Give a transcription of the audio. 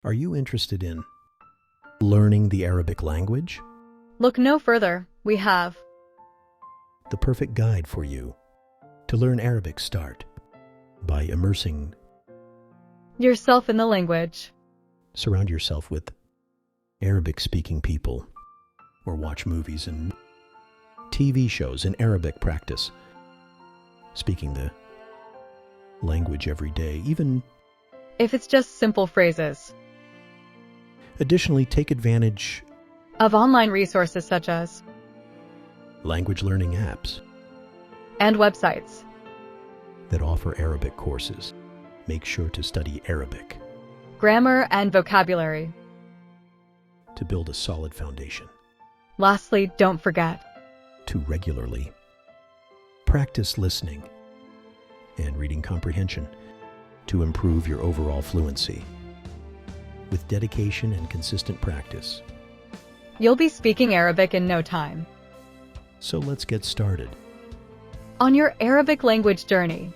Are you interested in learning the Arabic language? Look no further. We have The perfect guide for you to learn Arabic. Start by immersing. yourself in the language. Surround yourself with Arabic-speaking people, or watch movies and TV shows in Arabic. Practice speaking the language every day. If it's just simple phrases. Additionally, take advantage Of online resources such as language learning apps and websites. that offer Arabic courses. Make sure to study Arabic Grammar and vocabulary. to build a solid foundation. Lastly, don't forget To regularly practice listening and reading comprehension to improve your overall fluency. With dedication and consistent practice. you'll be speaking Arabic in no time. So let's get started. On your Arabic language journey.